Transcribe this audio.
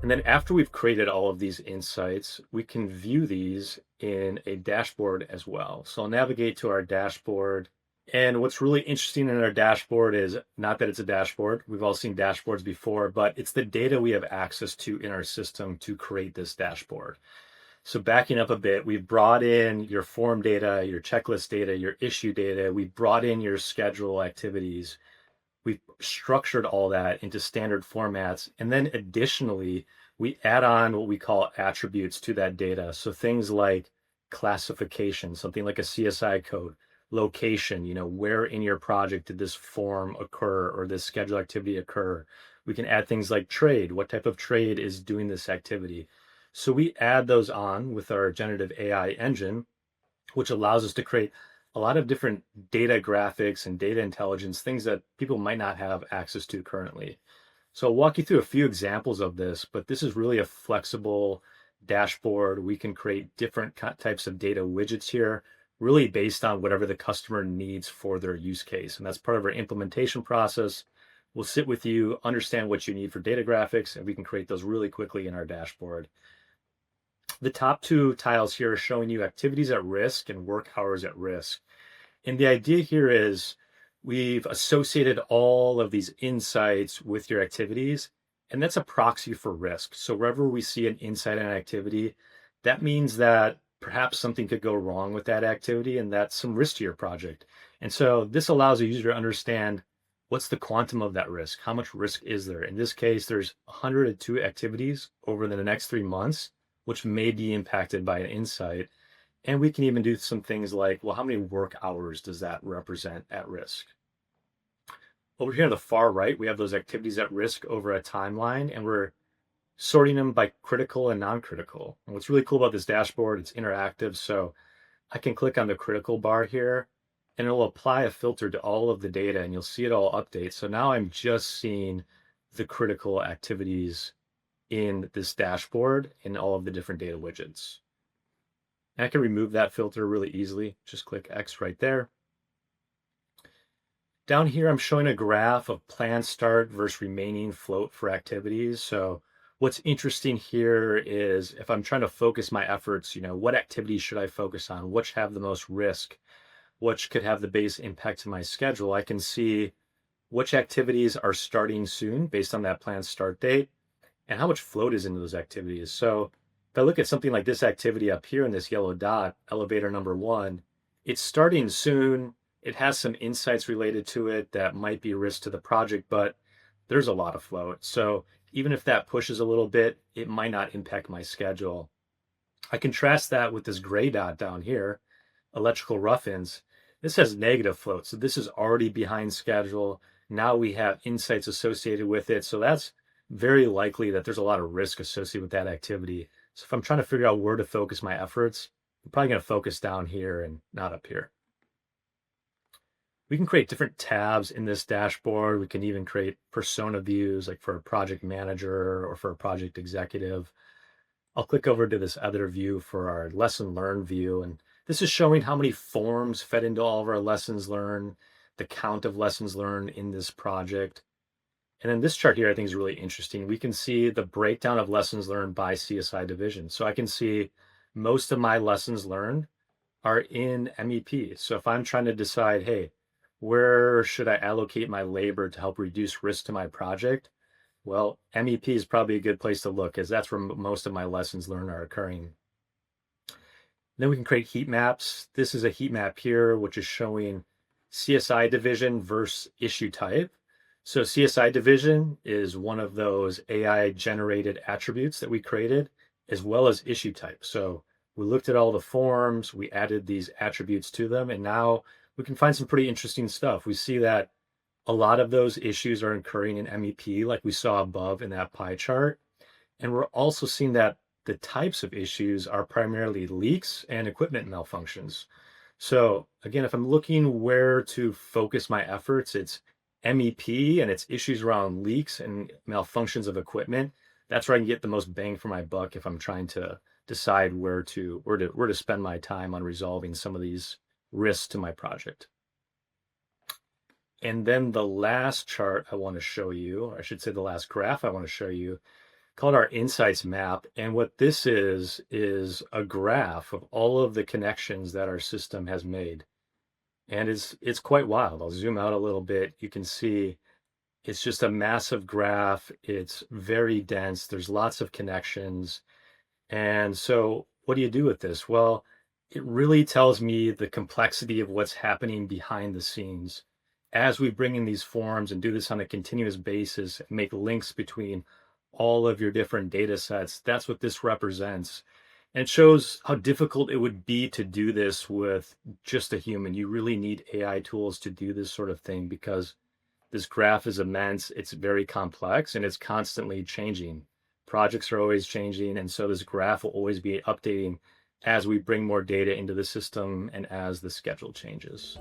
And then after we've created all of these insights, we can view these in a dashboard as well. So I'll navigate to our dashboard. And what's really interesting in our dashboard is not that it's a dashboard. We've all seen dashboards before, but it's the data we have access to in our system to create this dashboard. So backing up a bit, we've brought in your form data, your checklist data, your issue data. We brought in your schedule activities. We've structured all that into standard formats. And then additionally, we add on what we call attributes to that data. So things like classification, something like a CSI code, location, where in your project did this form occur or this schedule activity occur? We can add things like trade. What type of trade is doing this activity? So we add those on with our generative AI engine, which allows us to create a lot of different data graphics and data intelligence, things that people might not have access to currently. So I'll walk you through a few examples of this, but this is really a flexible dashboard. We can create different types of data widgets here, really based on whatever the customer needs for their use case. And that's part of our implementation process. We'll sit with you, understand what you need for data graphics, and we can create those really quickly in our dashboard. The top two tiles here are showing you activities at risk and work hours at risk. And the idea here is we've associated all of these insights with your activities, and that's a proxy for risk. So wherever we see an insight in an activity, that means that perhaps something could go wrong with that activity, and that's some risk to your project. And so this allows a user to understand what's the quantum of that risk? How much risk is there? In this case, there's 102 activities over the next 3 months, which may be impacted by an insight. And we can even do some things like, well, how many work hours does that represent at risk? Over here on the far right, we have those activities at risk over a timeline, and we're sorting them by critical and non-critical. And what's really cool about this dashboard, it's interactive. So I can click on the critical bar here, and it'll apply a filter to all of the data, and you'll see it all update. So now I'm just seeing the critical activities in this dashboard in all of the different data widgets. And I can remove that filter really easily. Just click X right there. Down here, I'm showing a graph of planned start versus remaining float for activities. So what's interesting here is if I'm trying to focus my efforts, what activities should I focus on? Which have the most risk? Which could have the biggest impact to my schedule? I can see which activities are starting soon based on that planned start date and how much float is into those activities. So if I look at something like this activity up here in this yellow dot, elevator number 1, it's starting soon. It has some insights related to it that might be risk to the project, but there's a lot of float. So even if that pushes a little bit, it might not impact my schedule. I contrast that with this gray dot down here, electrical rough-ins. This has negative float. So this is already behind schedule. Now we have insights associated with it. So that's very likely that there's a lot of risk associated with that activity. So if I'm trying to figure out where to focus my efforts, I'm probably going to focus down here and not up here. We can create different tabs in this dashboard. We can even create persona views, like for a project manager or for a project executive. I'll click over to this other view for our lesson learned view. And this is showing how many forms fed into all of our lessons learned, the count of lessons learned in this project. And then this chart here, I think is really interesting. We can see the breakdown of lessons learned by CSI division. So I can see most of my lessons learned are in MEP. So if I'm trying to decide, hey, where should I allocate my labor to help reduce risk to my project? Well, MEP is probably a good place to look, as that's where most of my lessons learned are occurring. Then we can create heat maps. This is a heat map here, which is showing CSI division versus issue type. So CSI division is one of those AI generated attributes that we created, as well as issue type. So we looked at all the forms, we added these attributes to them, and now we can find some pretty interesting stuff. We see that a lot of those issues are occurring in MEP, like we saw above in that pie chart. And we're also seeing that the types of issues are primarily leaks and equipment malfunctions. So again, if I'm looking where to focus my efforts, it's MEP and its issues around leaks and malfunctions of equipment. That's where I can get the most bang for my buck if I'm trying to decide where to spend my time on resolving some of these risks to my project. And then the last chart I want to show you, or I should say the last graph I want to show you, called our insights map. And what this is a graph of all of the connections that our system has made. And it's quite wild. I'll zoom out a little bit. You can see it's just a massive graph. It's very dense. There's lots of connections. And so what do you do with this? Well, it really tells me the complexity of what's happening behind the scenes. As we bring in these forms and do this on a continuous basis, make links between all of your different data sets, that's what this represents. And it shows how difficult it would be to do this with just a human. You really need AI tools to do this sort of thing because this graph is immense, it's very complex, and it's constantly changing. Projects are always changing, and so this graph will always be updating as we bring more data into the system and as the schedule changes.